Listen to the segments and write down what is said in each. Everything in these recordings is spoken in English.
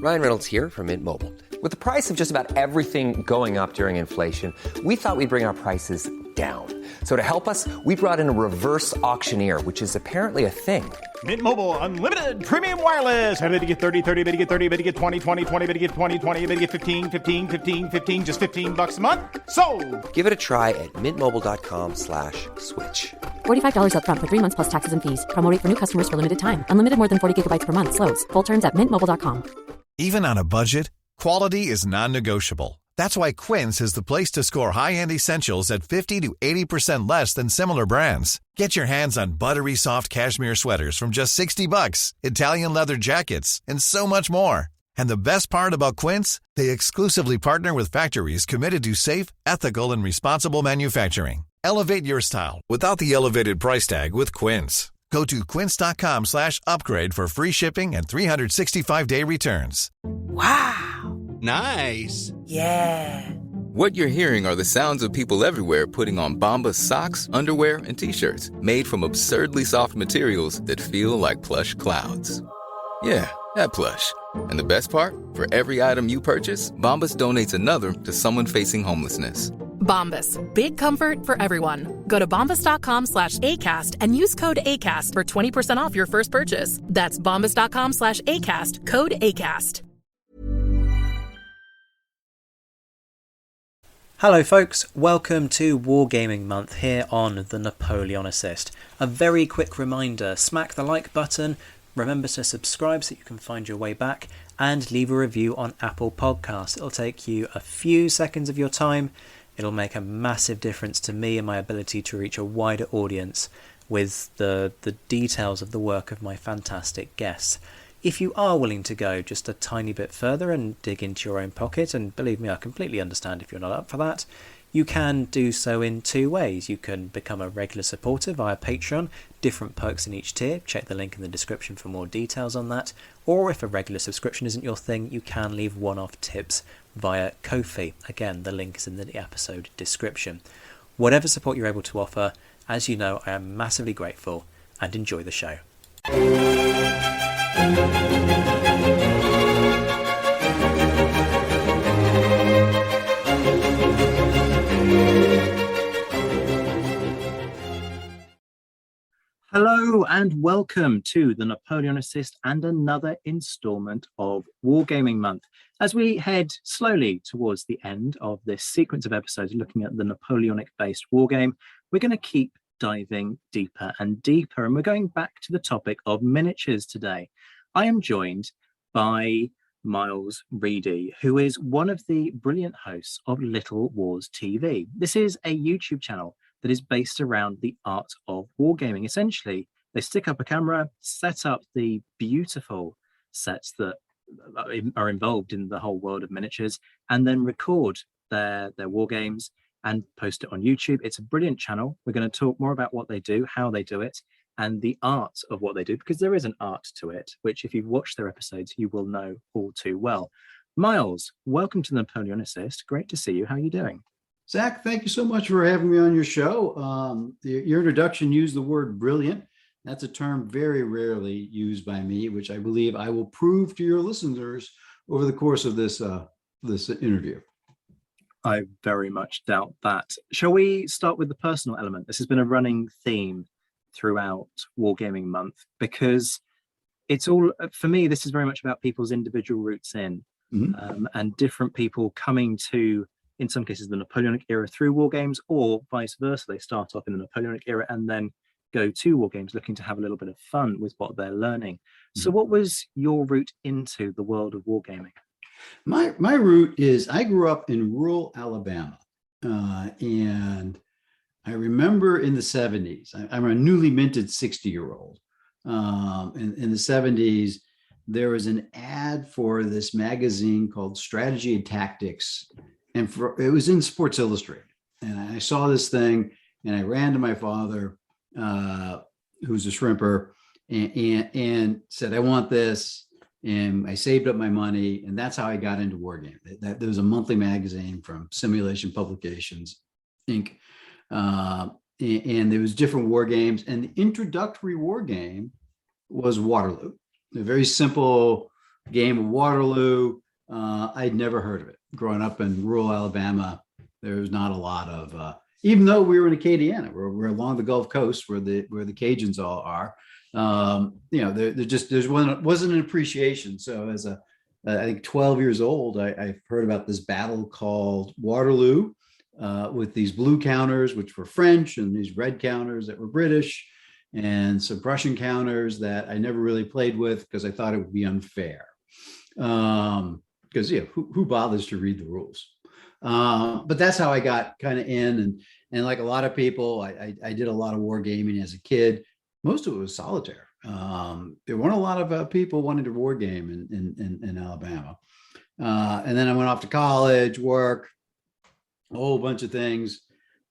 Ryan Reynolds here from Mint Mobile. With the price of just about everything going up during inflation, we thought we'd bring our prices down. So to help us, we brought in a reverse auctioneer, which is apparently a thing. Mint Mobile Unlimited Premium Wireless. How to get 30, 30, bit to get 30, bit to get 20, 20, 20, bit to get 20, 20, bit to get 15, 15, 15, 15, just $15 a month? Sold! Give it a try at mintmobile.com/switch. $45 up front for 3 months plus taxes and fees. Promo rate for new customers for limited time. Unlimited more than 40 gigabytes per month. Slows full terms at mintmobile.com. Even on a budget, quality is non-negotiable. That's why Quince is the place to score high-end essentials at 50 to 80% less than similar brands. Get your hands on buttery soft cashmere sweaters from just $60, Italian leather jackets, and so much more. And the best part about Quince, they exclusively partner with factories committed to safe, ethical, and responsible manufacturing. Elevate your style without the elevated price tag with Quince. Go to quince.com/upgrade for free shipping and 365-day returns. Wow. Nice. Yeah. What you're hearing are the sounds of people everywhere putting on Bombas socks, underwear, and T-shirts made from absurdly soft materials that feel like plush clouds. Yeah, that plush. And the best part? For every item you purchase, Bombas donates another to someone facing homelessness. Bombas. Big comfort for everyone. Go to bombas.com/ACAST and use code ACAST for 20% off your first purchase. That's bombas.com/ACAST. Code ACAST. Hello folks, welcome to Wargaming Month here on the Napoleonicist. A very quick reminder, smack the like button, remember to subscribe so you can find your way back, and leave a review on Apple Podcasts. It'll take you a few seconds of your time. It'll make a massive difference to me and my ability to reach a wider audience with the details of the work of my fantastic guests. If you are willing to go just a tiny bit further and dig into your own pocket, and believe me, I completely understand if you're not up for that, you can do so in two ways. You can become a regular supporter via Patreon, different perks in each tier, check the link in the description for more details on that, or if a regular subscription isn't your thing, you can leave one-off tips via Ko-fi. Again, the link is in the episode description. Whatever support you're able to offer, as you know, I am massively grateful, and enjoy the show. Hello and welcome to the Napoleonicist and another instalment of Wargaming Month. As we head slowly towards the end of this sequence of episodes looking at the Napoleonic-based wargame, we're going to keep diving deeper and deeper, and we're going back to the topic of miniatures today. I am joined by Miles Reidy, who is one of the brilliant hosts of Little Wars TV. This is a YouTube channel that is based around the art of wargaming. Essentially, they stick up a camera, set up the beautiful sets that are involved in the whole world of miniatures, and then record their war games and post it on YouTube. It's a brilliant channel. We're going to talk more about what they do, how they do it, and the art of what they do, because there is an art to it, which if you've watched their episodes, you will know all too well. Miles, welcome to the Napoleonicist. Great to see you. How are you doing? Zach, thank you so much for having me on your show. Your introduction used the word brilliant. That's a term very rarely used by me, which I believe I will prove to your listeners over the course of this interview. I very much doubt that. Shall we start with the personal element? This has been a running theme throughout Wargaming Month, because it's all, for me, this is very much about people's individual roots in, and different people coming to, in some cases, the Napoleonic era through war games, or vice versa. They start off in the Napoleonic era and then go to war games looking to have a little bit of fun with what they're learning. So what was your route into the world of wargaming? My route is, I grew up in rural Alabama, and I remember in the 70s, I'm a newly minted 60-year-old. In the 70s, there was an ad for this magazine called Strategy and Tactics, and it was in Sports Illustrated. And I saw this thing, and I ran to my father, who's a shrimper, and said, I want this. And I saved up my money, and that's how I got into wargaming. There was a monthly magazine from Simulation Publications, Inc. And there was different war games, and the introductory war game was Waterloo, a very simple game of Waterloo. I'd never heard of it. Growing up in rural Alabama, there was not a lot of, even though we were in Acadiana, we're along the Gulf Coast where the Cajuns all are. There wasn't an appreciation. So as I think 12 years old, I heard about this battle called Waterloo, with these blue counters, which were French, and these red counters that were British, and some Prussian counters that I never really played with because I thought it would be unfair. Because who bothers to read the rules? But that's how I got kind of in, and like a lot of people, I did a lot of wargaming as a kid. Most of it was solitaire. There weren't a lot of people wanting to war game in Alabama. And then I went off to college, work, a whole bunch of things.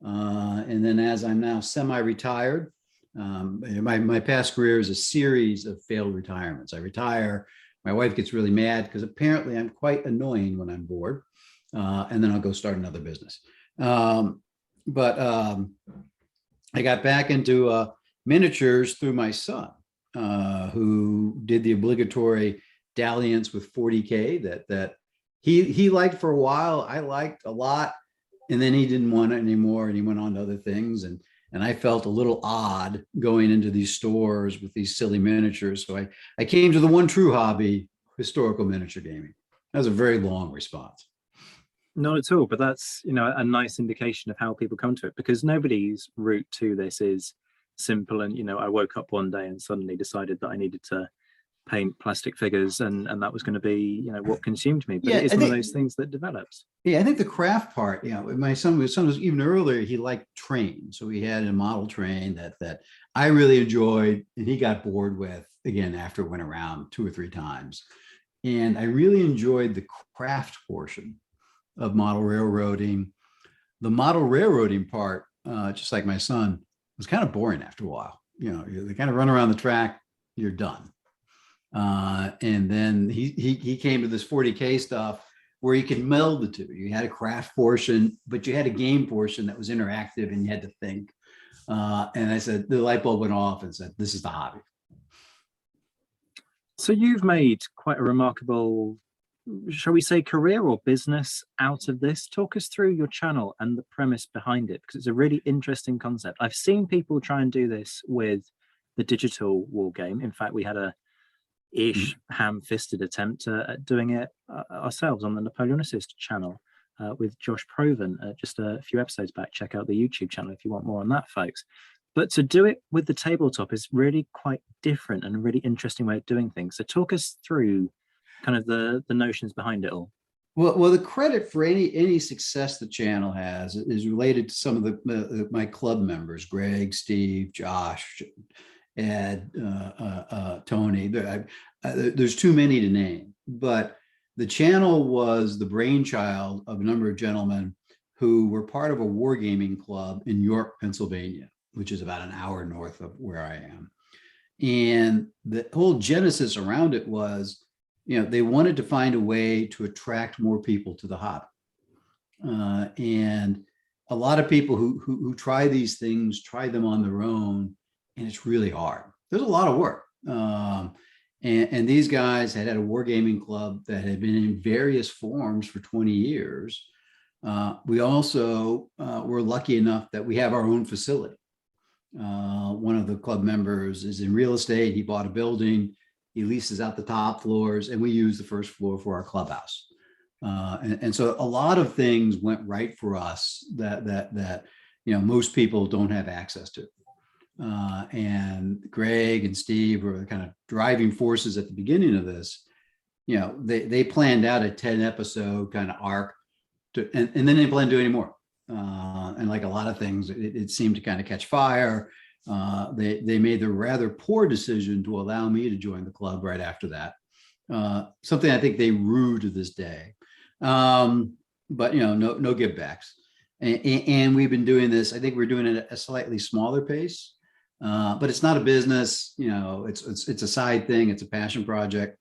And then as I'm now semi-retired, my past career is a series of failed retirements. I retire. My wife gets really mad because apparently I'm quite annoying when I'm bored. And then I'll go start another business. But I got back into miniatures through my son, who did the obligatory dalliance with 40K that he liked for a while. I liked a lot. And then he didn't want it anymore, and he went on to other things. And I felt a little odd going into these stores with these silly miniatures. So I came to the one true hobby, historical miniature gaming. That was a very long response. Not at all, but that's a nice indication of how people come to it, because nobody's route to this is simple. And I woke up one day and suddenly decided that I needed to paint plastic figures, and that was going to be what consumed me. But it is one of those things that develops. Yeah, I think the craft part, my son was even earlier, he liked trains. So he had a model train that I really enjoyed, and he got bored with again after it went around 2 or 3 times. And I really enjoyed the craft portion of model railroading. The model railroading part, just like my son, was kind of boring after a while. They kind of run around the track, you're done. And then he came to this 40K stuff where you could meld the two. You had a craft portion, but you had a game portion that was interactive, and you had to think. And I said, the light bulb went off and said, this is the hobby. So you've made quite a remarkable, shall we say, career or business out of this. Talk us through your channel and the premise behind it, because it's a really interesting concept. I've seen people try and do this with the digital war game. In fact, we had a ham-fisted attempt at doing it ourselves on the Napoleonicist channel with Josh Proven just a few episodes back. Check out the YouTube channel if you want more on that, folks. But to do it with the tabletop is really quite different and a really interesting way of doing things. So talk us through kind of the notions behind it all. Well, the credit for any success the channel has is related to some of my club members: Greg, Steve, Josh, Ed, Tony. There's too many to name, but the channel was the brainchild of a number of gentlemen who were part of a wargaming club in York, Pennsylvania, which is about an hour north of where I am. And the whole genesis around it was, they wanted to find a way to attract more people to the hobby. And a lot of people who try these things, try them on their own, and it's really hard. There's a lot of work. And these guys had a wargaming club that had been in various forms for 20 years. We also were lucky enough that we have our own facility. One of the club members is in real estate. He bought a building. He leases out the top floors, and we use the first floor for our clubhouse. And so a lot of things went right for us that most people don't have access to. And Greg and Steve were the kind of driving forces at the beginning of this. They planned out a 10 episode kind of arc, and then they didn't plan to do any more. And like a lot of things, it seemed to kind of catch fire. They made the rather poor decision to allow me to join the club right after that. Something I think they rue to this day. But no give backs. And we've been doing this. I think we're doing it at a slightly smaller pace. But it's not a business, it's a side thing. It's a passion project.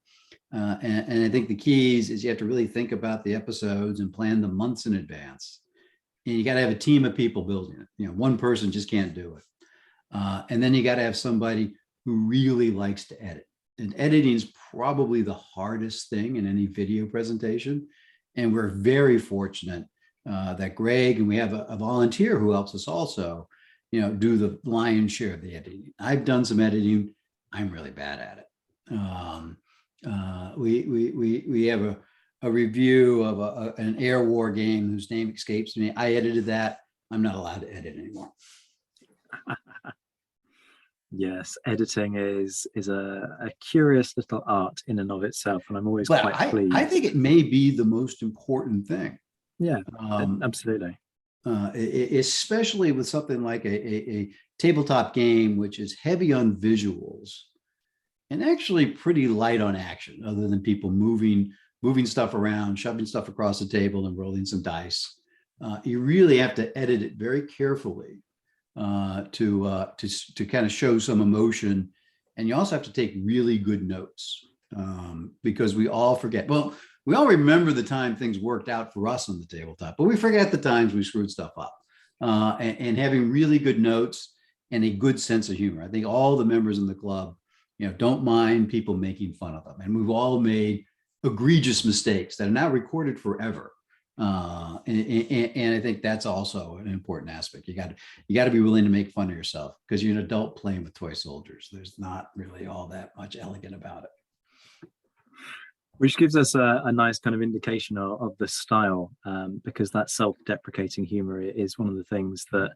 And I think the keys is you have to really think about the episodes and plan them months in advance. And you got to have a team of people building it. One person just can't do it. And then you got to have somebody who really likes to edit And editing is probably the hardest thing in any video presentation. And we're very fortunate that Greg, and we have a volunteer who helps us also, do the lion's share of the editing. I've done some editing. I'm really bad at it. We have a review of an air war game whose name escapes me. I edited that. I'm not allowed to edit anymore. Yes, editing is a curious little art in and of itself, and I'm always quite pleased. I think it may be the most important thing. Yeah, absolutely. Especially with something like a tabletop game, which is heavy on visuals and actually pretty light on action, other than people moving stuff around, shoving stuff across the table and rolling some dice. You really have to edit it very carefully to kind of show some emotion. And you also have to take really good notes because we all forget. Well, we all remember the time things worked out for us on the tabletop, but we forget the times we screwed stuff up. And having really good notes and a good sense of humor. I think all the members in the club, don't mind people making fun of them. And we've all made egregious mistakes that are now recorded forever. And I think that's also an important aspect. You got to be willing to make fun of yourself because you're an adult playing with toy soldiers. There's not really all that much elegant about it. Which gives us a nice kind of indication of the style, because that self-deprecating humor is one of the things that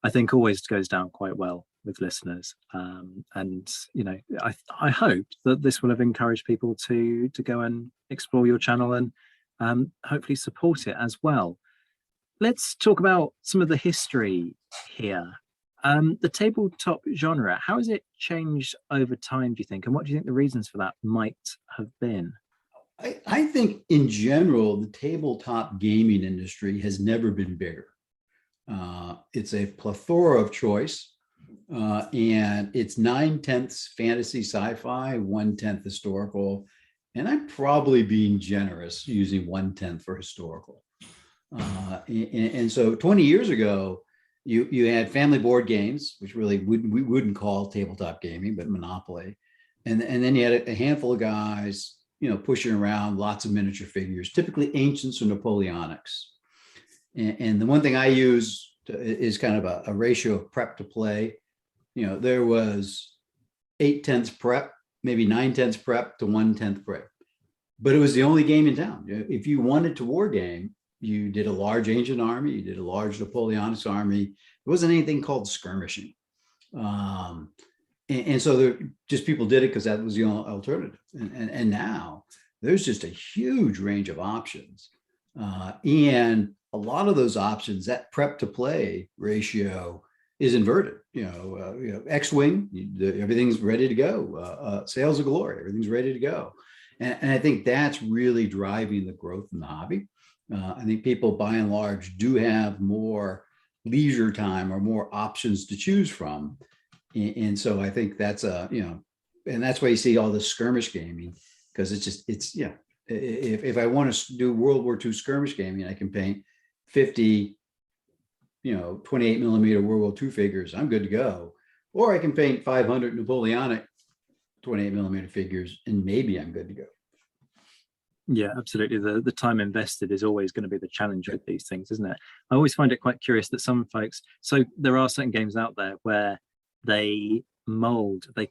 I think always goes down quite well with listeners. And I hope that this will have encouraged people to go and explore your channel and hopefully support it as well. Let's talk about some of the history here. The tabletop genre, how has it changed over time, do you think? And what do you think the reasons for that might have been? I think in general, the tabletop gaming industry has never been bigger. It's a plethora of choice, and it's 9/10 fantasy sci-fi, 1/10 historical. And I'm probably being generous using 1/10 for historical. And so 20 years ago, you had family board games, which really we wouldn't call tabletop gaming, but Monopoly. And then you had a handful of guys, pushing around lots of miniature figures, typically ancients or Napoleonics. And the one thing I use is kind of a ratio of prep to play. There was 8/10 prep, maybe 9/10 prep to 1/10 prep. But it was the only game in town. If you wanted to war game, you did a large ancient army, you did a large Napoleonic army. There wasn't anything called skirmishing. And so just people did it because that was the only alternative. And now there's just a huge range of options. And a lot of those options, that prep to play ratio is inverted. X-Wing, everything's ready to go. Sails of Glory, everything's ready to go. And I think that's really driving the growth in the hobby. I think people by and large do have more leisure time or more options to choose from. And so I think that's and that's why you see all this skirmish gaming, because if I want to do World War II skirmish gaming, I can paint 50, 28 millimeter World War II figures, I'm good to go. Or I can paint 500 Napoleonic 28 millimeter figures and maybe I'm good to go. Yeah, absolutely. The time invested is always going to be the challenge with these things, isn't it? I always find it quite curious that some folks, so there are certain games out there where they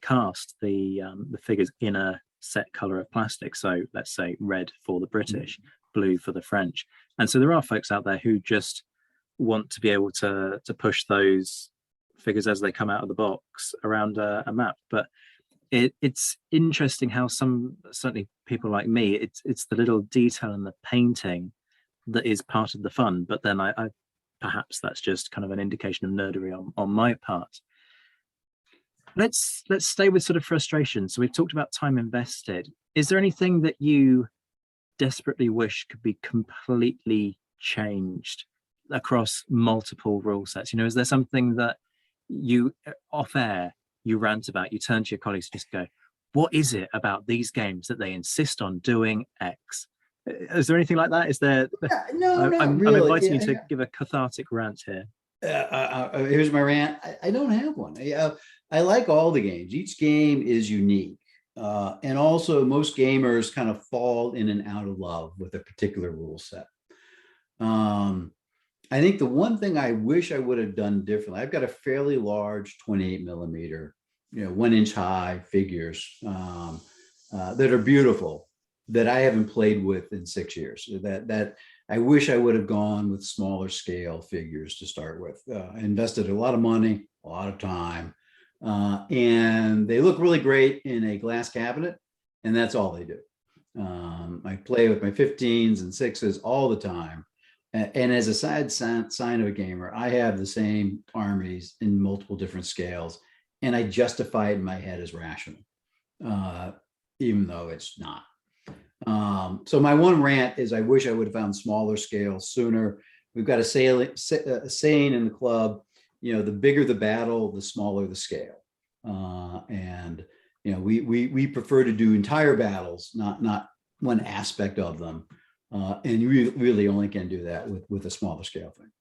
cast the figures in a set color of plastic. So let's say red for the British, blue for the French. And so there are folks out there who just want to be able to push those figures as they come out of the box around a map. But it's interesting how certainly people like me, it's the little detail in the painting that is part of the fun. But then I perhaps that's just kind of an indication of nerdery on my part. Let's stay with sort of frustration. So we've talked about time invested. Is there anything that you desperately wish could be completely changed across multiple rule sets? Is there something that you off air you rant about, you turn to your colleagues and just go, what is it about these games that they insist on doing X? Is there anything like that? Is there? No, I'm really. inviting you to give a cathartic rant here. Here's my rant. I don't have one. I like all the games. Each game is unique. And also most gamers kind of fall in and out of love with a particular rule set. I think the one thing I wish I would have done differently, I've got a fairly large 28 millimeter, 1 inch high figures that are beautiful, that I haven't played with in 6 years. That I wish I would have gone with smaller scale figures to start with. I invested a lot of money, a lot of time, and they look really great in a glass cabinet, and that's all they do. I play with my 15s and 6s all the time. And as a side sign of a gamer, I have the same armies in multiple different scales, and I justify it in my head as rational, even though it's not. So my one rant is I wish I would have found smaller scales sooner. We've got a saying in the club, the bigger the battle, the smaller the scale. And we prefer to do entire battles, not one aspect of them. And you really only can do that with a smaller scale thing.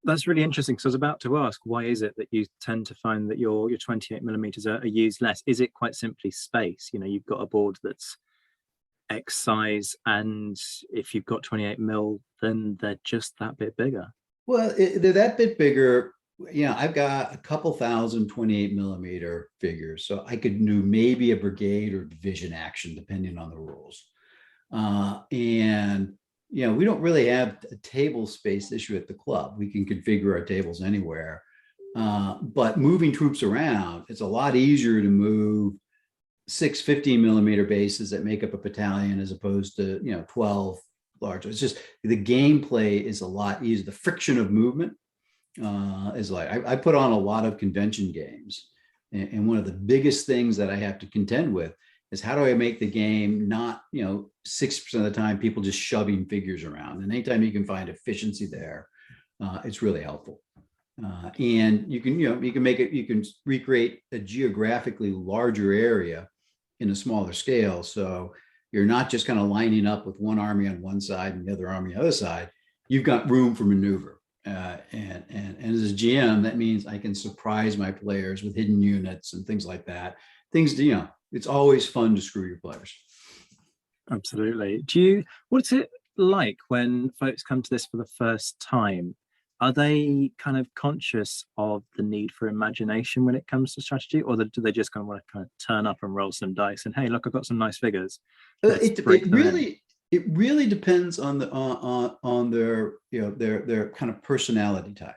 That's really interesting. So I was about to ask, why is it that you tend to find that your 28 millimeters are used less? Is it quite simply space? You've got a board that's X size, and if you've got 28 mil, then they're just that bit bigger. Well, they're that bit bigger. I've got a couple thousand 28 millimeter figures, so I could do maybe a brigade or division action depending on the rules. And we don't really have a table space issue at the club. We can configure our tables anywhere. But moving troops around, it's a lot easier to move 6 15 millimeter bases that make up a battalion as opposed to 12 large. It's just the gameplay is a lot easier. The friction of movement is like I put on a lot of convention games, and one of the biggest things that I have to contend with is how do I make the game not 60% of the time people just shoving figures around, and anytime you can find efficiency there, it's really helpful. And you can recreate a geographically larger area in a smaller scale, so you're not just kind of lining up with one army on one side and the other army on the other side. You've got room for maneuver, and as a GM, that means I can surprise my players with hidden units and things like that. It's always fun to screw your players. Absolutely. What's it like when folks come to this for the first time? Are they kind of conscious of the need for imagination when it comes to strategy, or do they just kind of want to kind of turn up and roll some dice and, hey, look, I've got some nice figures? It really depends on their kind of personality type.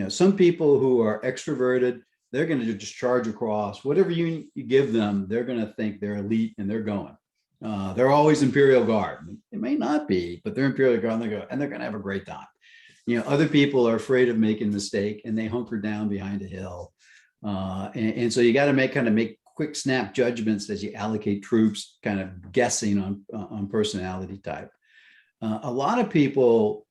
Some people who are extroverted, they're going to just charge across. Whatever you give them, they're going to think they're elite and they're going. They're always Imperial Guard. It may not be, but they're Imperial Guard and they're going to have a great time. Other people are afraid of making a mistake and they hunker down behind a hill. And so you got to make quick snap judgments as you allocate troops, kind of guessing on personality type. A lot of people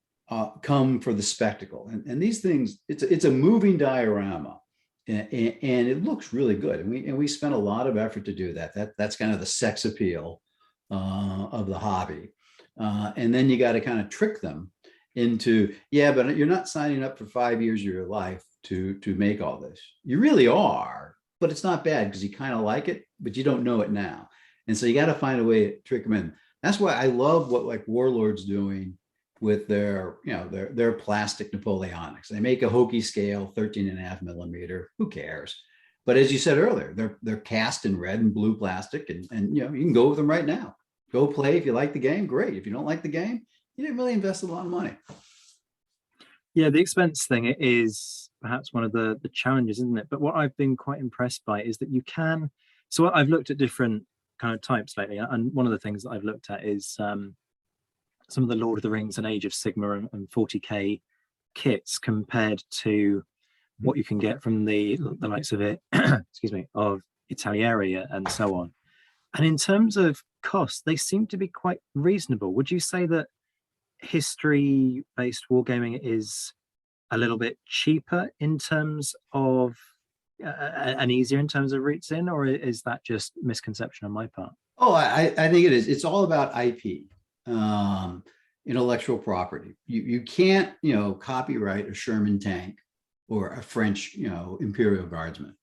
come for the spectacle, and these things, it's a moving diorama. And it looks really good, and we spent a lot of effort to do that. That's kind of the sex appeal of the hobby, and then you got to kind of trick them into, but you're not signing up for 5 years of your life to make all this. You really are, but it's not bad because you kind of like it, but you don't know it now, and so you got to find a way to trick them in. That's why I love what like Warlord's doing with their plastic Napoleonics. They make a hokey scale, 13.5 millimeter. Who cares? But as you said earlier, they're cast in red and blue plastic, and you can go with them right now. Go play. If you like the game, great. If you don't like the game, you didn't really invest a lot of money. Yeah, the expense thing is perhaps one of the challenges, isn't it? But what I've been quite impressed by is that you can. So I've looked at different kind of types lately, and one of the things that I've looked at is some of the Lord of the Rings and Age of Sigmar and 40k kits compared to what you can get from the likes of of Italiaria and so on. And in terms of cost, they seem to be quite reasonable. Would you say that history-based wargaming is a little bit cheaper in terms of and easier in terms of routes in, or is that just misconception on my part? Oh, I think it is. It's all about IP. Intellectual property. You can't, copyright a Sherman tank or a French, Imperial Guardsman.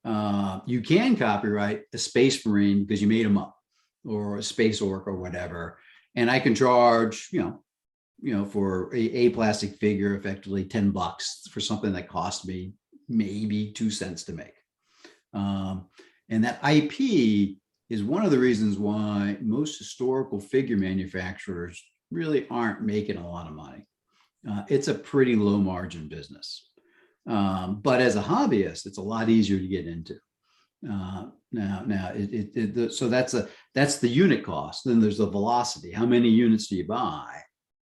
You can copyright a Space Marine because you made them up, or a Space Orc or whatever. And I can charge, for a plastic figure, effectively $10 for something that cost me maybe 2 cents to make. And that IP is one of the reasons why most historical figure manufacturers really aren't making a lot of money. It's a pretty low margin business. But as a hobbyist, it's a lot easier to get into. So that's the unit cost. Then there's the velocity. How many units do you buy?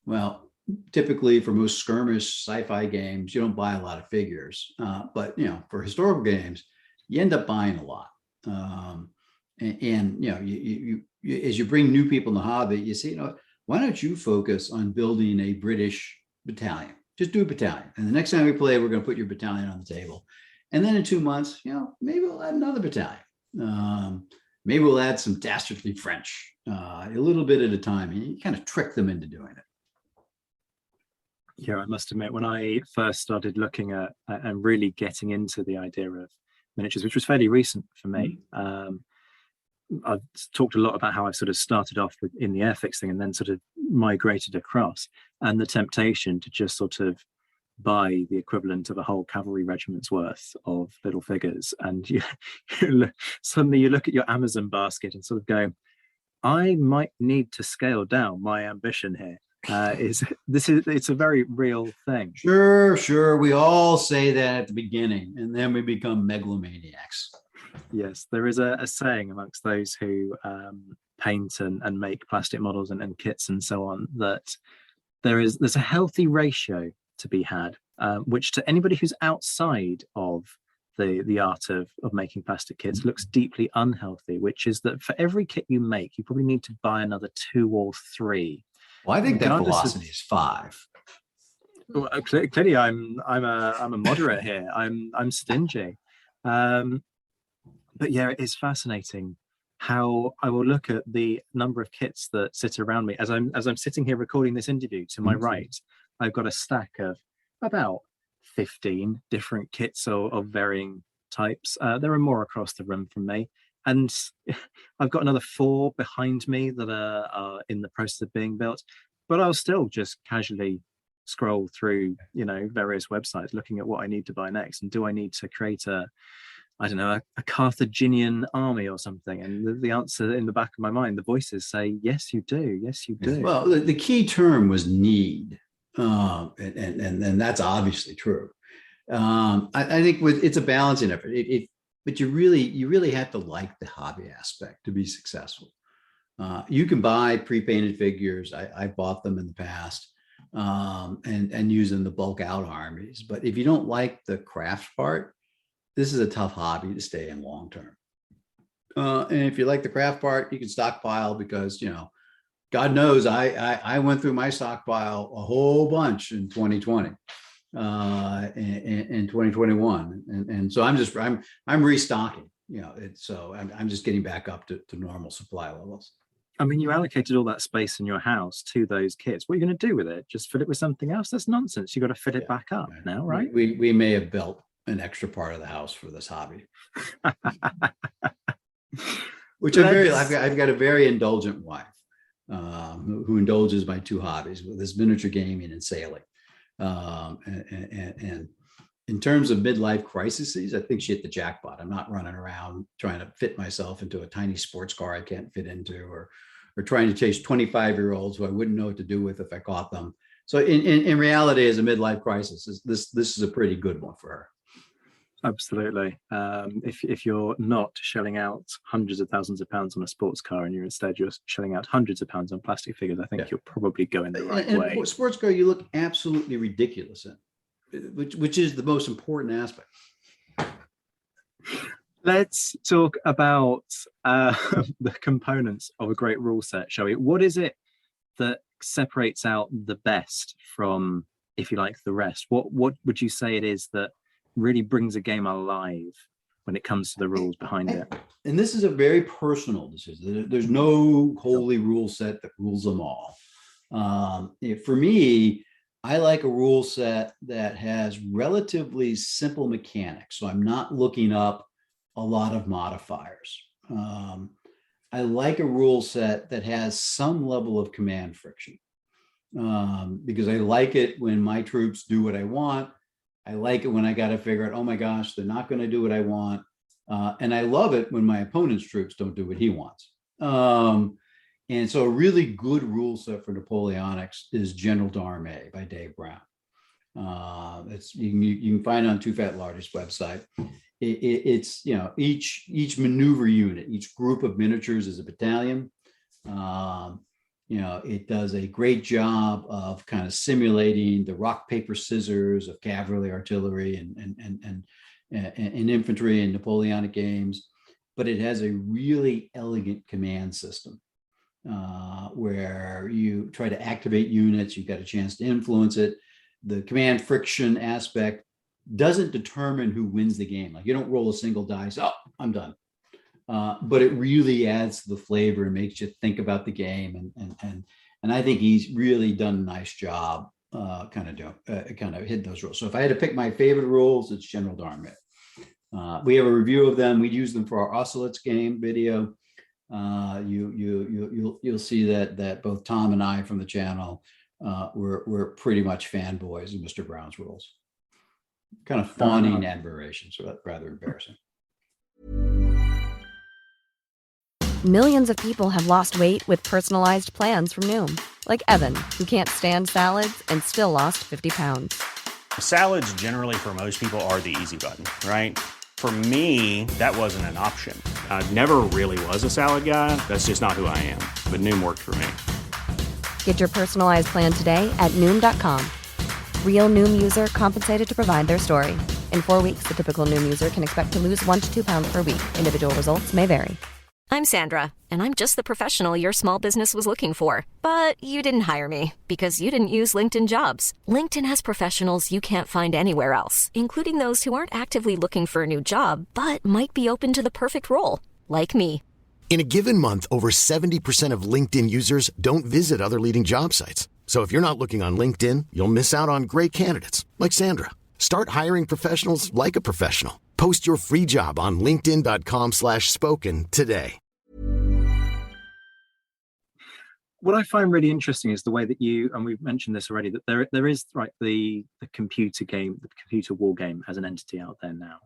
Well, typically for most skirmish sci-fi games, you don't buy a lot of figures. But for historical games, you end up buying a lot. You as you bring new people in the hobby, you say, why don't you focus on building a British battalion? Just do a battalion. And the next time we play, we're going to put your battalion on the table. And then in 2 months, maybe we'll add another battalion. Maybe we'll add some dastardly French, a little bit at a time. And you kind of trick them into doing it. Yeah, I must admit, when I first started looking at and really getting into the idea of miniatures, which was fairly recent for me, I've talked a lot about how I've sort of started off in the Airfix thing and then sort of migrated across, and the temptation to just sort of buy the equivalent of a whole cavalry regiment's worth of little figures. And suddenly you look at your Amazon basket and sort of go, I might need to scale down my ambition here. It's a very real thing. Sure. We all say that at the beginning, and then we become megalomaniacs. Yes, there is a saying amongst those who paint and make plastic models and kits and so on, that there's a healthy ratio to be had, which to anybody who's outside of the art of making plastic kits looks deeply unhealthy, which is that for every kit you make, you probably need to buy another 2 or 3. Well, I think that velocity is 5. Well, clearly, I'm a moderate here. I'm stingy. But yeah, it is fascinating how I will look at the number of kits that sit around me as I'm sitting here recording this interview. To my right, I've got a stack of about 15 different kits of varying types. There are more across the room from me, and I've got another 4 behind me that are in the process of being built. But I'll still just casually scroll through, various websites looking at what I need to buy next, and do I need to create a Carthaginian army or something? And the answer in the back of my mind, the voices say, yes, you do. Yes, you do. Well, the key term was need. And that's obviously true. I think it's a balancing effort. But you really have to like the hobby aspect to be successful. You can buy pre-painted figures. I bought them in the past, and use them to bulk out armies. But if you don't like the craft part, this is a tough hobby to stay in long term. And if you like the craft part, you can stockpile, because God knows I went through my stockpile a whole bunch in 2020, in 2021, and so I'm restocking. So I'm just getting back up to normal supply levels. I mean, you allocated all that space in your house to those kits. What are you going to do with it? Just fill it with something else? That's nonsense. You got to fit it back up now, right? We may have built an extra part of the house for this hobby. Which I've got a very indulgent wife, who indulges my 2 hobbies, with this miniature gaming and sailing. And in terms of midlife crises, I think she hit the jackpot. I'm not running around trying to fit myself into a tiny sports car I can't fit into, or trying to chase 25-year-olds who I wouldn't know what to do with if I caught them. So in reality, as a midlife crisis, this is a pretty good one for her. Absolutely. If you're not shelling out hundreds of thousands of pounds on a sports car, and you're shelling out hundreds of pounds on plastic figures, I think you're probably going the right way. And sports car, you look absolutely ridiculous in, which is the most important aspect. Let's talk about the components of a great rule set, shall we? What is it that separates out the best from, if you like, the rest? What would you say it is that really brings a game alive when it comes to the rules behind it? And this is a very personal decision. There's no holy rule set that rules them all. For me, I like a rule set that has relatively simple mechanics. So I'm not looking up a lot of modifiers. I like a rule set that has some level of command friction, because I like it when my troops do what I want. I like it when I got to figure out, oh my gosh, they're not going to do what I want. And I love it when my opponent's troops don't do what he wants. And so a really good rule set for Napoleonics is General d'Armée by Dave Brown. It's you can find it on Too Fat Largest website. It's each maneuver unit, each group of miniatures is a battalion. It does a great job of kind of simulating the rock paper scissors of cavalry, artillery, and infantry and Napoleonic games, but it has a really elegant command system where you try to activate units. You've got a chance to influence it. The command friction aspect doesn't determine who wins the game. Like, you don't roll a single dice, oh, I'm done. But it really adds to the flavor and makes you think about the game. And I think he's really done a nice job kind of hit those rules. So if I had to pick my favorite rules, it's General d'Armée. We have a review of them. We use them for our Austerlitz game video. You'll see that both Tom and I from the channel we're pretty much fanboys of Mr. Brown's rules. Kind of fawning admiration, so that's rather embarrassing. Millions of people have lost weight with personalized plans from Noom. Like Evan, who can't stand salads and still lost 50 pounds. Salads generally for most people are the easy button, right? For me, that wasn't an option. I never really was a salad guy. That's just not who I am. But Noom worked for me. Get your personalized plan today at Noom.com. Real Noom user compensated to provide their story. In 4 weeks, the typical Noom user can expect to lose 1 to 2 pounds per week. Individual results may vary. I'm Sandra, and I'm just the professional your small business was looking for. But you didn't hire me because you didn't use LinkedIn Jobs. LinkedIn has professionals you can't find anywhere else, including those who aren't actively looking for a new job, but might be open to the perfect role, like me. In a given month, over 70% of LinkedIn users don't visit other leading job sites. So if you're not looking on LinkedIn, you'll miss out on great candidates like Sandra. Start hiring professionals like a professional. Post your free job on linkedin.com/spoken today. What I find really interesting is the way that you, and we've mentioned this already, that there is the computer game, the computer war game as an entity out there now.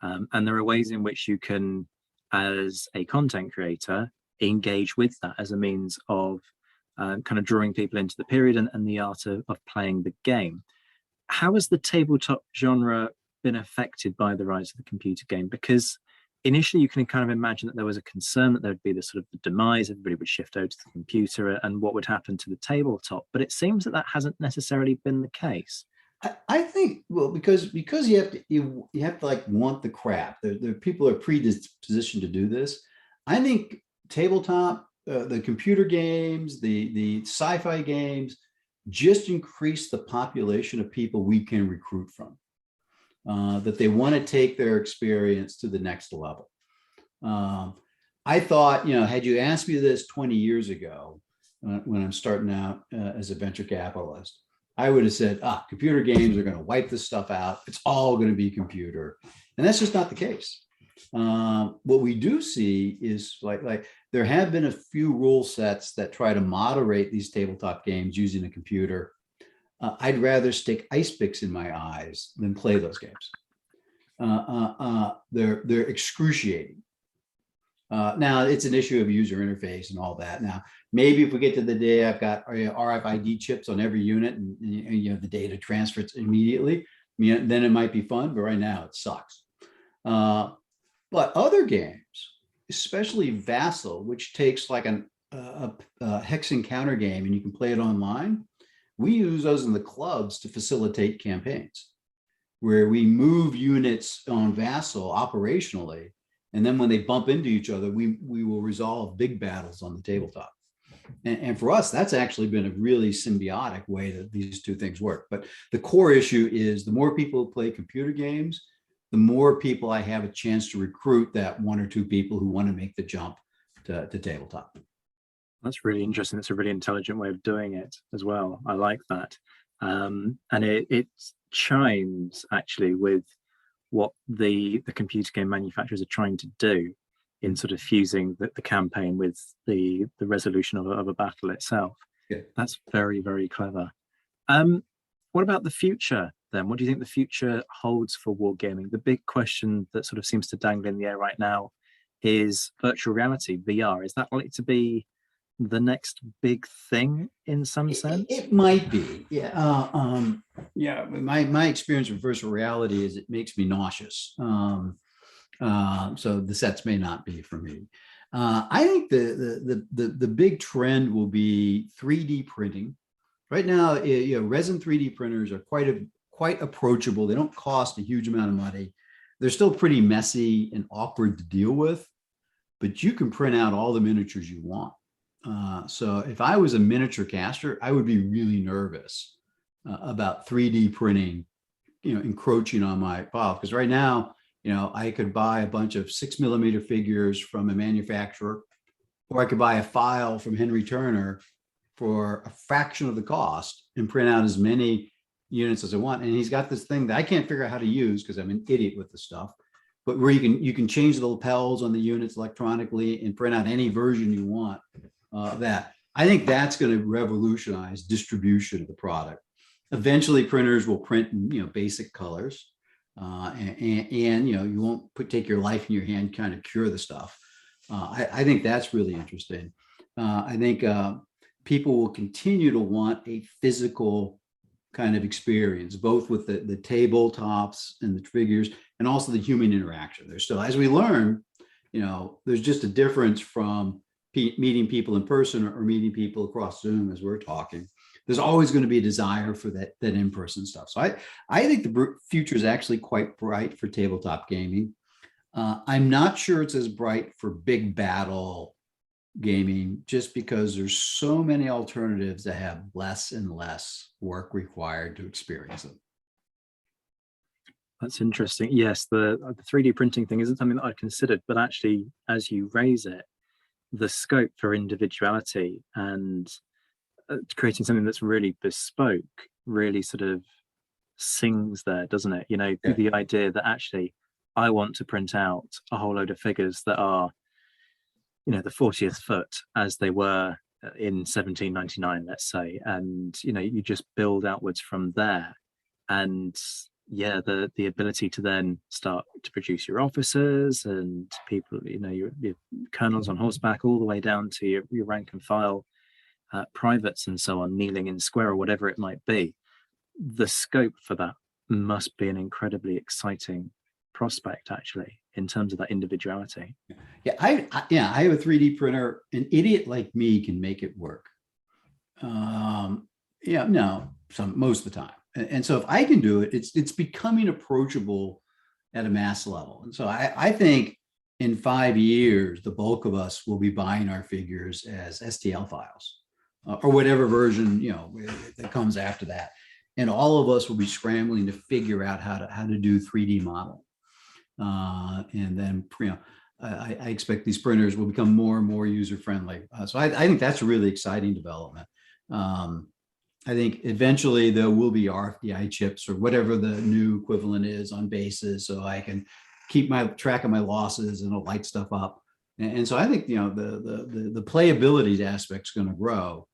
And there are ways in which you can, as a content creator, engage with that as a means of kind of drawing people into the period and the art of playing the game. How has the tabletop genre been affected by the rise of the computer game? Because initially you can kind of imagine that there was a concern that there would be this sort of the demise, everybody would shift over to the computer and what would happen to the tabletop. But it seems that hasn't necessarily been the case. I think, well, because you have to like want the crap. There people are predispositioned to do this. I think tabletop, the computer games, the sci-fi games, just increase the population of people we can recruit from. That they want to take their experience to the next level. I thought, had you asked me this 20 years ago, when I'm starting out as a venture capitalist, I would have said, computer games are going to wipe this stuff out. It's all going to be computer. And that's just not the case. What we do see is like there have been a few rule sets that try to moderate these tabletop games using a computer. I'd rather stick ice picks in my eyes than play those games. They're excruciating. Now it's an issue of user interface and all that. Now, maybe if we get to the day I've got RFID chips on every unit and the data transfers immediately, then it might be fun, but right now it sucks. But other games, especially Vassal, which takes like a hex encounter game and you can play it online, we use those in the clubs to facilitate campaigns where we move units on Vassal operationally. And then when they bump into each other, we will resolve big battles on the tabletop. And for us, that's actually been a really symbiotic way that these two things work. But the core issue is the more people who play computer games, the more people I have a chance to recruit that 1 or 2 people who want to make the jump to tabletop. That's really interesting. It's a really intelligent way of doing it as well. I like that. And it chimes actually with what the computer game manufacturers are trying to do in sort of fusing the campaign with the resolution of a battle itself. Yeah. That's very, very clever. What about the future then? What do you think the future holds for wargaming? The big question that sort of seems to dangle in the air right now is virtual reality, VR. Is that likely to be the next big thing in some sense? It might be. Yeah. My experience with virtual reality is it makes me nauseous. So the sets may not be for me. I think the big trend will be 3D printing. Right now, resin 3D printers are quite approachable. They don't cost a huge amount of money. They're still pretty messy and awkward to deal with, but you can print out all the miniatures you want. So if I was a miniature caster, I would be really nervous about 3D printing, encroaching on my file. Because right now, I could buy a bunch of 6mm figures from a manufacturer, or I could buy a file from Henry Turner for a fraction of the cost and print out as many units as I want. And he's got this thing that I can't figure out how to use because I'm an idiot with the stuff, but where you can change the lapels on the units electronically and print out any version you want. That I think that's going to revolutionize distribution of the product. Eventually, printers will print in basic colors, and you won't take your life in your hand, kind of cure the stuff. I think that's really interesting. I think people will continue to want a physical kind of experience, both with the tabletops and the figures, and also the human interaction. There's still, as we learn, there's just a difference from meeting people in person or meeting people across Zoom as we're talking. There's always going to be a desire for that in-person stuff. So I think the future is actually quite bright for tabletop gaming. I'm not sure it's as bright for big battle gaming, just because there's so many alternatives that have less and less work required to experience them. That's interesting. Yes, the 3D printing thing isn't something that I'd considered, but actually, as you raise it, the scope for individuality and creating something that's really bespoke really sort of sings there, doesn't it? The idea that actually I want to print out a whole load of figures that are, the 40th foot as they were in 1799, let's say, and you just build outwards from there. And the ability to then start to produce your officers and people, your colonels on horseback, all the way down to your rank and file privates and so on, kneeling in square or whatever it might be. The scope for that must be an incredibly exciting prospect, actually, in terms of that individuality. I have a 3D printer. An idiot like me can make it work. Most of the time. And so if I can do it, it's becoming approachable at a mass level. And so I think in 5 years, the bulk of us will be buying our figures as STL files or whatever version, that comes after that. And all of us will be scrambling to figure out how to do 3D modeling. And then, I expect these printers will become more and more user-friendly. So I think that's a really exciting development. I think eventually there will be RFID chips or whatever the new equivalent is on bases, so I can keep my track of my losses and it'll light stuff up. And so I think the playability aspect is going to grow,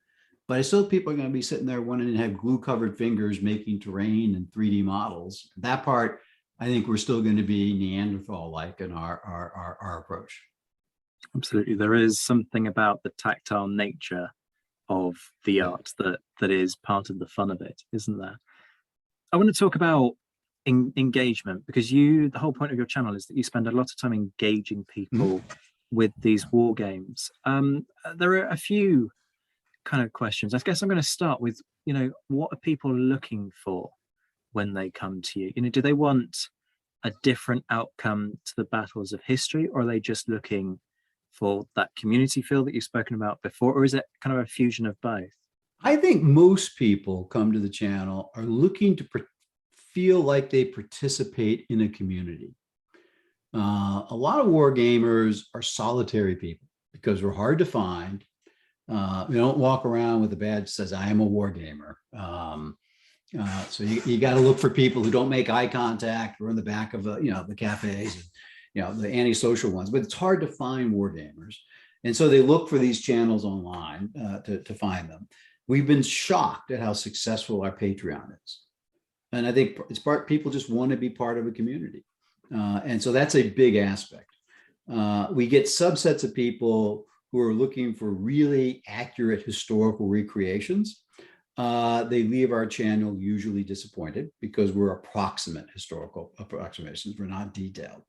but I still people are going to be sitting there wanting to have glue covered fingers making terrain and 3D models. That part, I think we're still going to be Neanderthal-like in our approach. Absolutely, there is something about the tactile nature of the art that is part of the fun of it, isn't there? I want to talk about engagement, because the whole point of your channel is that you spend a lot of time engaging people with these war games. There are a few kind of questions. I guess I'm going to start with, what are people looking for when they come to you? Do they want a different outcome to the battles of history, or are they just looking for that community feel that you've spoken about before, or is it kind of a fusion of both? I think most people come to the channel are looking to feel like they participate in a community. A lot of war gamers are solitary people because we're hard to find. We don't walk around with a badge that says I am a war gamer. So you got to look for people who don't make eye contact or in the back of the cafes and the antisocial ones. But it's hard to find war gamers, and so they look for these channels online to find them. We've been shocked at how successful our Patreon is, and I think it's people just want to be part of a community, and so that's a big aspect. We get subsets of people who are looking for really accurate historical recreations. They leave our channel usually disappointed because we're approximate historical approximations. We're not detailed.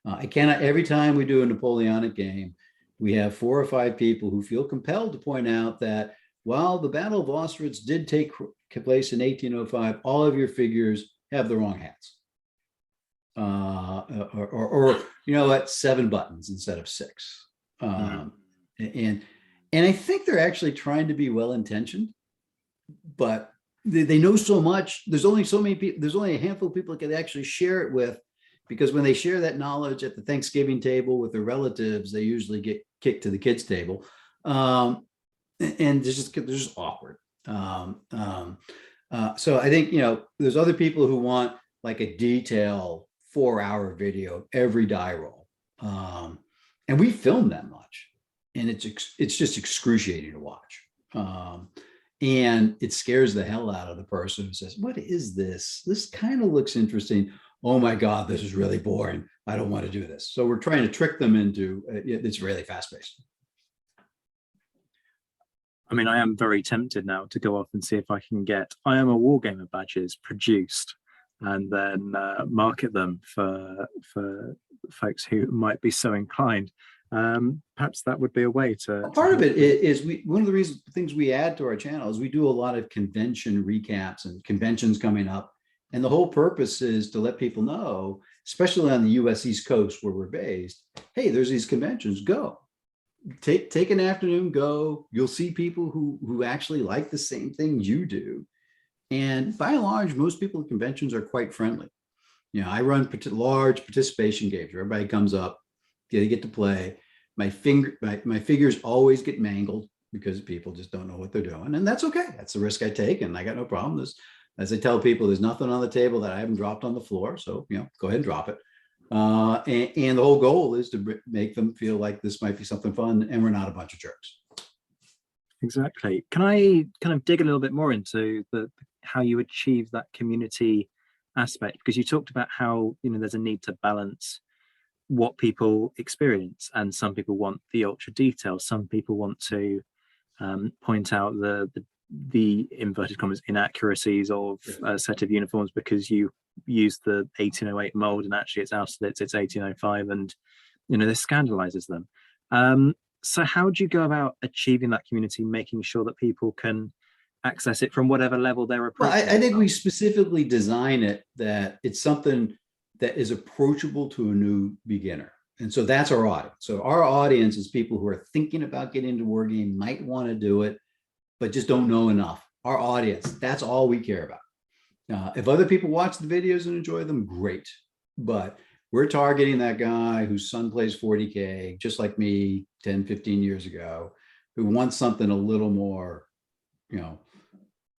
Every time we do a Napoleonic game, we have 4 or 5 people who feel compelled to point out that while the Battle of Austerlitz did take place in 1805, all of your figures have the wrong hats. Or 7 buttons instead of 6. And I think they're actually trying to be well-intentioned, but they know so much. There's only so many people. There's only a handful of people that can actually share it with, because when they share that knowledge at the Thanksgiving table with their relatives, they usually get kicked to the kids' table, and they're just awkward. So I think there's other people who want like a detailed 4-hour video of every die roll, and we film that much, and it's just excruciating to watch. And it scares the hell out of the person who says, "What is this? This kind of looks interesting. Oh my God, this is really boring. I don't want to do this." So we're trying to trick them into it's really fast-paced. I mean, I am very tempted now to go off and see if I can get I Am a Wargamer badges produced and then market them for folks who might be so inclined. Perhaps that would be a way to. Part of it is one of the things we add to our channel is we do a lot of convention recaps and conventions coming up, and the whole purpose is to let people know, especially on the U.S. East Coast where we're based, hey, there's these conventions. Go, take an afternoon. Go. You'll see people who actually like the same things you do, and by and large, most people at conventions are quite friendly. I run large participation games where everybody comes up. They get to play. My figures always get mangled because people just don't know what they're doing, and that's okay. That's the risk I take, and I got no problem. As I tell people, there's nothing on the table that I haven't dropped on the floor, so go ahead and drop it. And the whole goal is to make them feel like this might be something fun, and we're not a bunch of jerks. Exactly. Can I kind of dig a little bit more into how you achieve that community aspect? Because you talked about how there's a need to balance what people experience, and some people want the ultra detail, some people want to point out the inverted commas inaccuracies of a set of uniforms because you use the 1808 mold and actually it's Austerlitz, it's 1805, and this scandalizes them. So how do you go about achieving that community, making sure that people can access it from whatever level they're approaching? Well, I think we specifically design it that it's something that is approachable to a new beginner. And so that's our audience. So our audience is people who are thinking about getting into wargaming, might want to do it, but just don't know enough. Our audience, that's all we care about. If other people watch the videos and enjoy them, great. But we're targeting that guy whose son plays 40K, just like me 10, 15 years ago, who wants something a little more, a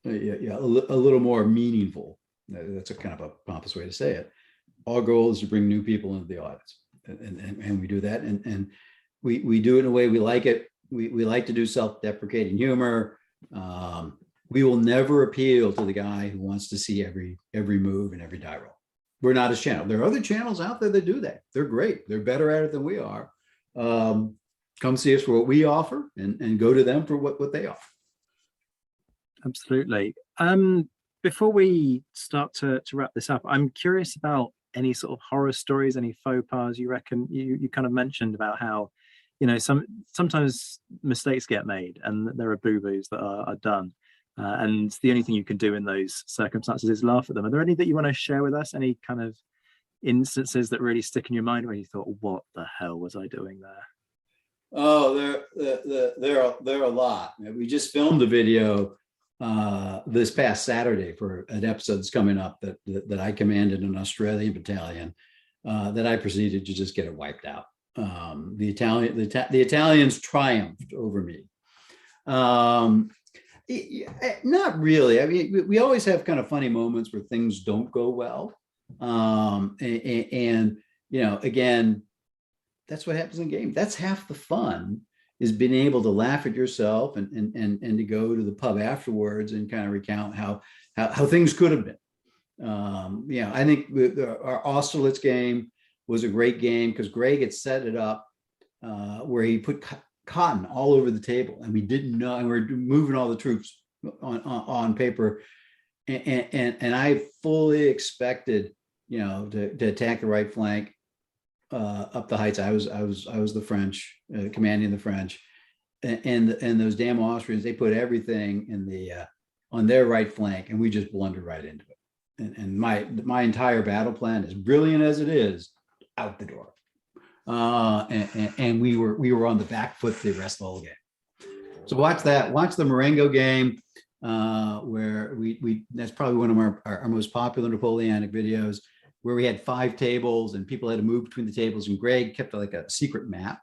little more meaningful. That's a kind of a pompous way to say it. Our goal is to bring new people into the audience, and we do that, and we do it in a way we like it. We like to do self-deprecating humor. We will never appeal to the guy who wants to see every move and every die roll. We're not his channel. There are other channels out there that do that. They're great. They're better at it than we are. Come see us for what we offer, and go to them for what they offer. Absolutely. Before we start to wrap this up, I'm curious about any sort of horror stories, any faux pas you reckon. You kind of mentioned about how sometimes mistakes get made and there are boo-boos that are done, and the only thing you can do in those circumstances is laugh at them. Are there any that you want to share with us, any kind of instances that really stick in your mind where you thought, what the hell was I doing there? Oh, there are a lot. We just filmed a video this past Saturday for an episode that's coming up that I commanded an Australian battalion that I proceeded to just get it wiped out. The Italians triumphed over me. Not really. I mean, we always have kind of funny moments where things don't go well. And again, that's what happens in game. That's half the fun, is being able to laugh at yourself and to go to the pub afterwards and kind of recount how things could have been. I think our Austerlitz game was a great game because Greg had set it up where he put cotton all over the table, and we didn't know, and we're moving all the troops on paper, and I fully expected to attack the right flank up the heights. I was the French, commanding the French, and those damn Austrians, they put everything in the on their right flank, and we just blundered right into it. And my entire battle plan, as brilliant as it is, out the door. And we were on the back foot the rest of the whole game. So watch the Marengo game, where we that's probably one of our most popular Napoleonic videos, where we had 5 tables and people had to move between the tables, and Greg kept like a secret map,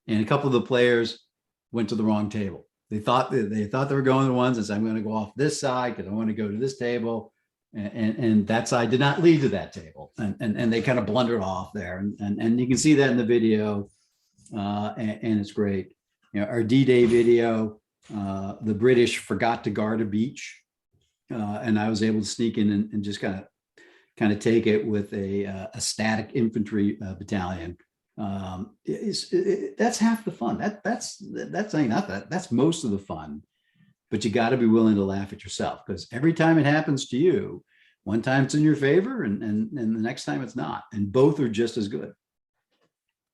and a couple of the players went to the wrong table. They thought they were going to the ones and said, I'm going to go off this side because I want to go to this table. And that side did not lead to that table, and they kind of blundered off there, and you can see that in the video, and it's great. Our D-Day video, the British forgot to guard a beach, and I was able to sneak in and just kind of take it with a static infantry battalion. That's half the fun. That's most of the fun. But you got to be willing to laugh at yourself, because every time it happens to you, one time it's in your favor and the next time it's not. And both are just as good.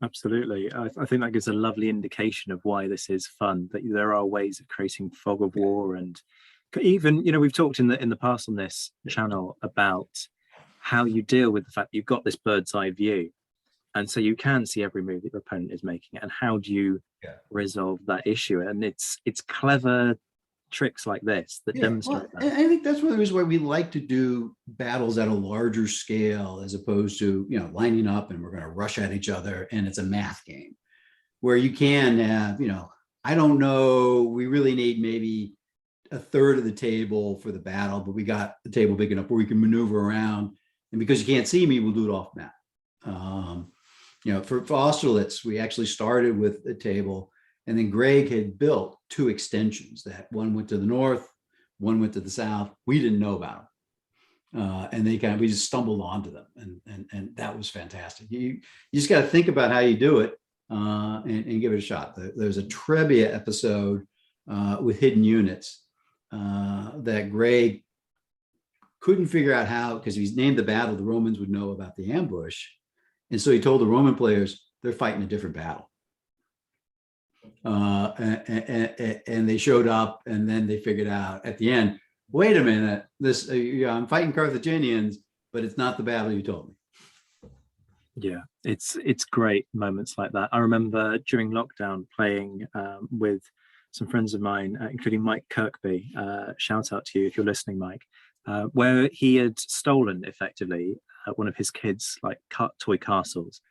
Absolutely. I think that gives a lovely indication of why this is fun, that there are ways of creating fog of war. And even, we've talked in the past on this channel about how you deal with the fact that you've got this bird's eye view. And so you can see every move that your opponent is making, and how do you resolve that issue? And it's clever tricks like this that demonstrate that. I think that's one of the reasons why we like to do battles at a larger scale, as opposed to lining up and we're going to rush at each other and it's a math game, where you can have I don't know, we really need maybe a third of the table for the battle, but we got the table big enough where we can maneuver around, and because you can't see me, we'll do it off map. For Austerlitz, we actually started with a table, and then Greg had built 2 extensions, that one went to the north, one went to the south. We didn't know about them. And we just stumbled onto them. And that was fantastic. You just got to think about how you do it and give it a shot. There's a trivia episode with hidden units that Greg couldn't figure out how, because he's named the battle, the Romans would know about the ambush. And so he told the Roman players they're fighting a different battle. And they showed up, and then they figured out at the end, wait a minute, this I'm fighting Carthaginians, but it's not the battle you told me. Yeah, it's great moments like that. I remember during lockdown playing with some friends of mine, including Mike Kirkby. Shout out to you if you're listening, Mike. Where he had stolen effectively one of his kids' toy castles,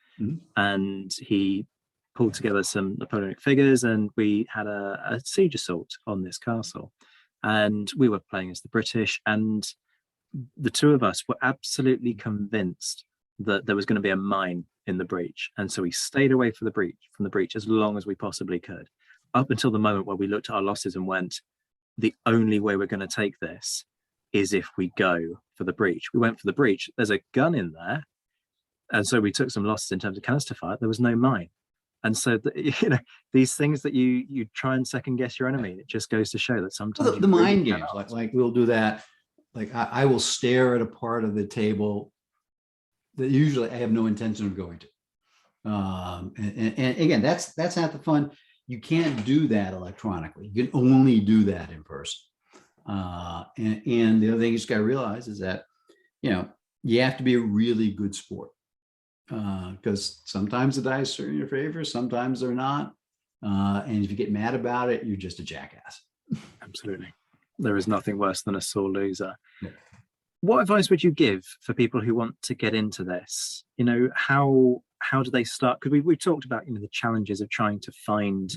and he pulled together some Napoleonic figures, and we had a siege assault on this castle, and we were playing as the British, and the 2 of us were absolutely convinced that there was going to be a mine in the breach, and so we stayed away from the breach as long as we possibly could, up until the moment where we looked at our losses and went, the only way we're going to take this is if we go for the breach. We went for the breach. There's a gun in there, and so we took some losses in terms of canister fire. There was no mine. And so, these things that you try and second guess your enemy, it just goes to show that sometimes the mind games, like we'll do that. Like I will stare at a part of the table that usually I have no intention of going to. And again, that's not the fun. You can't do that electronically. You can only do that in person. And the other thing you just got to realize is that, you have to be a really good sport. Because sometimes the dice are in your favor, sometimes they're not. And if you get mad about it, you're just a jackass. Absolutely. There is nothing worse than a sore loser. Yeah. What advice would you give for people who want to get into this? How do they start? Because we talked about the challenges of trying to find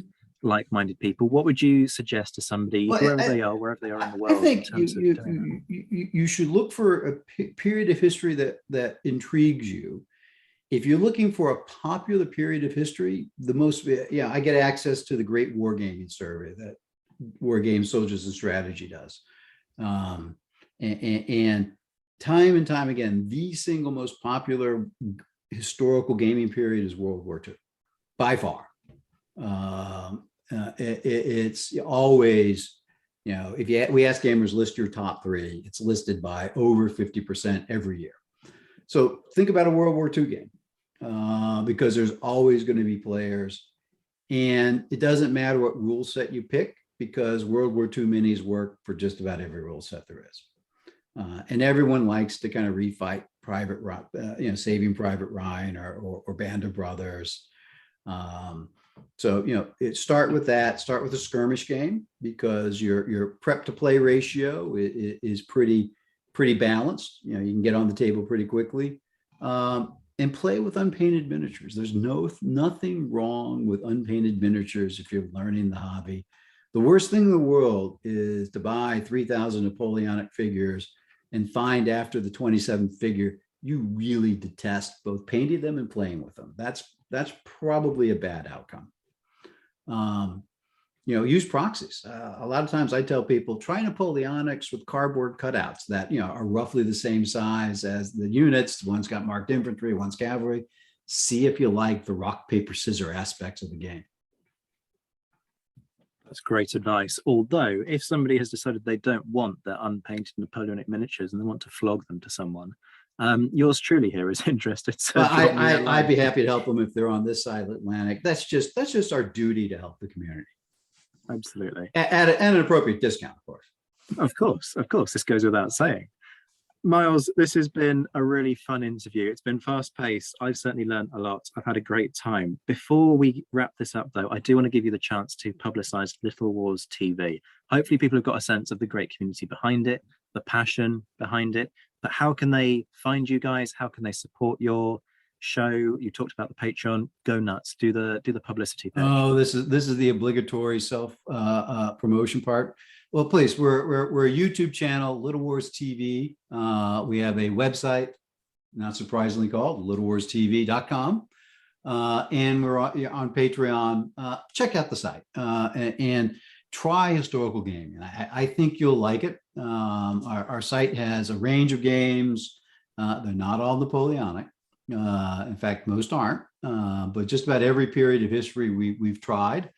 like-minded people, what would you suggest to somebody, wherever they are in the world? I think in terms of doing you should look for a period of history that intrigues you. If you're looking for a popular period of history, I get access to the Great Wargaming Survey that Wargame Soldiers and Strategy does. And time and time again, the single most popular historical gaming period is World War II, by far. It's always, if we ask gamers, list your top 3, it's listed by over 50% every year. So think about a World War II game, because there's always going to be players, and it doesn't matter what rule set you pick, because World War II minis work for just about every rule set there is. And everyone likes to kind of refight Saving Private Ryan or Band of Brothers. Start with that. Start with a skirmish game, because your prep to play ratio is pretty balanced. You can get on the table pretty quickly, and play with unpainted miniatures. There's nothing wrong with unpainted miniatures if you're learning the hobby. The worst thing in the world is to buy 3,000 Napoleonic figures and find after the 27th figure you really detest both painting them and playing with them. That's probably a bad outcome. Use proxies. A lot of times I tell people, try Napoleonics with cardboard cutouts that are roughly the same size as the units. One's got marked infantry, one's cavalry. See if you like the rock, paper, scissor aspects of the game. That's great advice. Although, if somebody has decided they don't want their unpainted Napoleonic miniatures and they want to flog them to someone, yours truly here is interested. So I'd be happy to help them if they're on this side of the Atlantic. That's just our duty to help the community. Absolutely. At an appropriate discount, of course. Of course. This goes without saying. Miles, this has been a really fun interview. It's been fast-paced. I've certainly learned a lot. I've had a great time. Before we wrap this up, though, I do want to give you the chance to publicize Little Wars TV. Hopefully people have got a sense of the great community behind it, the passion behind it. But how can they find you guys? How can they support your show? You talked about the Patreon. Go nuts. Do the publicity page. Oh, this is the obligatory self promotion part. Well, please, we're a YouTube channel, Little Wars TV. We have a website, not surprisingly called littlewarstv.com. And we're on Patreon. Check out the site and try historical gaming. I think you'll like it. Our site has a range of games. They're not all Napoleonic. In fact, most aren't, but just about every period of history we've tried.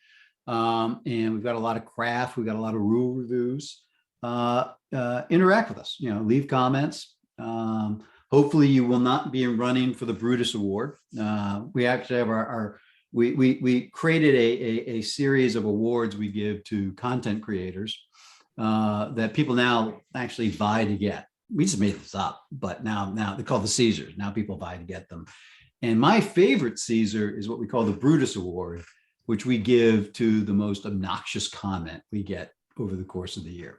And we've got a lot of craft. We've got a lot of rule reviews. Interact with us, leave comments. Hopefully you will not be running for the Brutus Award. We actually have we created a series of awards we give to content creators that people now actually vie to get. We just made this up, but now they're called the Caesars. Now people vie to get them. And my favorite Caesar is what we call the Brutus Award, which we give to the most obnoxious comment we get over the course of the year.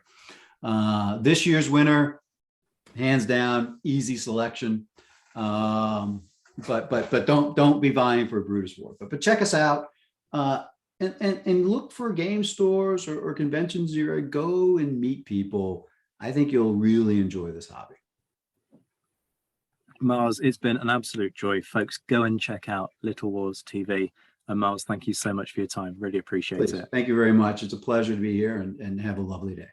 This year's winner, hands down, easy selection. But don't be vying for a Brutus Award. But check us out and look for game stores or conventions. Go and meet people. I think you'll really enjoy this hobby. Miles, it's been an absolute joy. Folks, go and check out Little Wars TV. And Miles, thank you so much for your time. Really appreciate it. Thank you very much. It's a pleasure to be here and have a lovely day.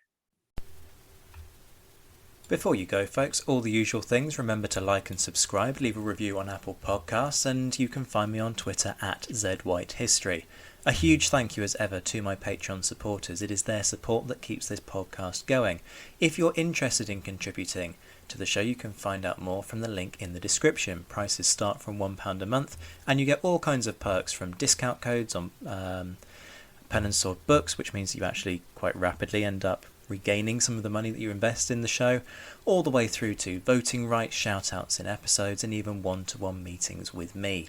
Before you go, folks, all the usual things. Remember to like and subscribe, leave a review on Apple Podcasts, and you can find me on Twitter at ZWhiteHistory. A huge thank you as ever to my Patreon supporters. It is their support that keeps this podcast going. If you're interested in contributing to the show, you can find out more from the link in the description. Prices start from £1 a month, and you get all kinds of perks, from discount codes on Pen and Sword books, which means you actually quite rapidly end up regaining some of the money that you invest in the show, all the way through to voting rights, shout-outs in episodes, and even one-to-one meetings with me.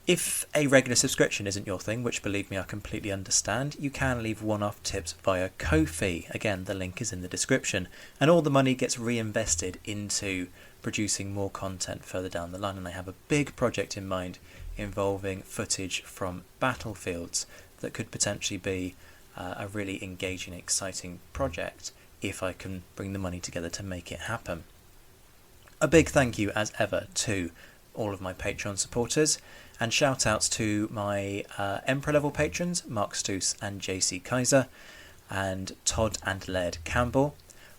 If a regular subscription isn't your thing, which believe me I completely understand, you can leave one-off tips via Ko-fi. Again, the link is in the description, and all the money gets reinvested into producing more content further down the line. And I have a big project in mind involving footage from battlefields, that could potentially be a really engaging, exciting project if I can bring the money together to make it happen. A big thank you, as ever, to all of my Patreon supporters, and shout outs to my Emperor level patrons, Mark Stoos and JC Kaiser, and Todd and Laird Campbell,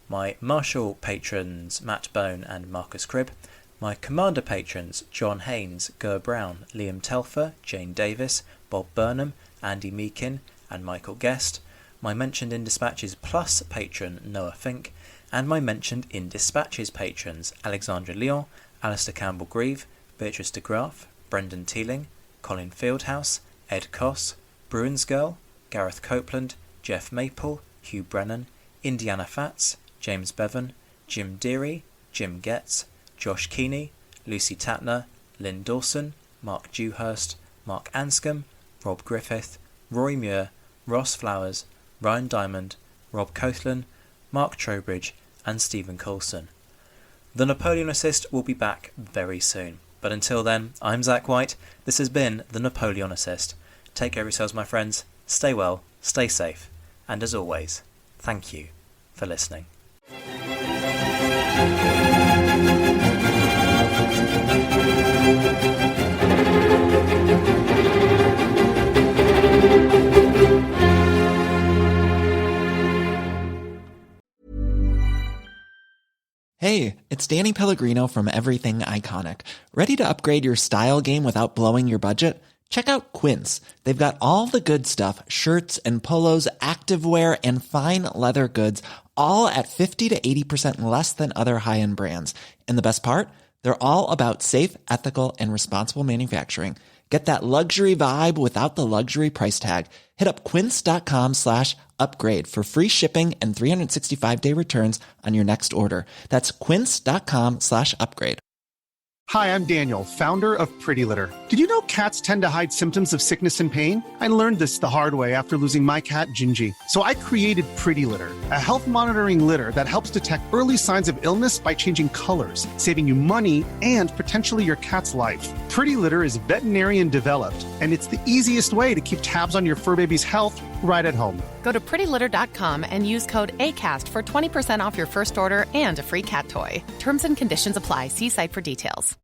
my Marshall patrons, Matt Bone and Marcus Cribb, my Commander patrons, John Haynes, Ger Brown, Liam Telfer, Jane Davis, Bob Burnham, Andy Meakin and Michael Guest, my Mentioned in Dispatches Plus patron, Noah Fink, and my Mentioned in Dispatches patrons, Alexandra Leon, Alistair Campbell-Grieve, Beatrice de Graaf, Brendan Teeling, Colin Fieldhouse, Ed Koss, Bruins Girl, Gareth Copeland, Jeff Maple, Hugh Brennan, Indiana Fats, James Bevan, Jim Deary, Jim Getz, Josh Keeney, Lucy Tatner, Lynn Dawson, Mark Dewhurst, Mark Anscombe, Rob Griffith, Roy Muir, Ross Flowers, Ryan Diamond, Rob Cothlan, Mark Trowbridge and Stephen Coulson. The Napoleon Assist will be back very soon, but until then, I'm Zach White. This has been the Napoleon Assist. Take care of yourselves, my friends, stay well, stay safe, and as always, thank you for listening. Hey, it's Danny Pellegrino from Everything Iconic. Ready to upgrade your style game without blowing your budget? Check out Quince. They've got all the good stuff, shirts and polos, activewear, and fine leather goods, all at 50 to 80% less than other high-end brands. And the best part? They're all about safe, ethical, and responsible manufacturing. Get that luxury vibe without the luxury price tag. Hit up quince.com/upgrade for free shipping and 365-day returns on your next order. That's quince.com/upgrade. Hi, I'm Daniel, founder of Pretty Litter. Did you know cats tend to hide symptoms of sickness and pain? I learned this the hard way after losing my cat, Gingy. So I created Pretty Litter, a health monitoring litter that helps detect early signs of illness by changing colors, saving you money and potentially your cat's life. Pretty Litter is veterinarian developed, and it's the easiest way to keep tabs on your fur baby's health right at home. Go to prettylitter.com and use code ACAST for 20% off your first order and a free cat toy. Terms and conditions apply. See site for details.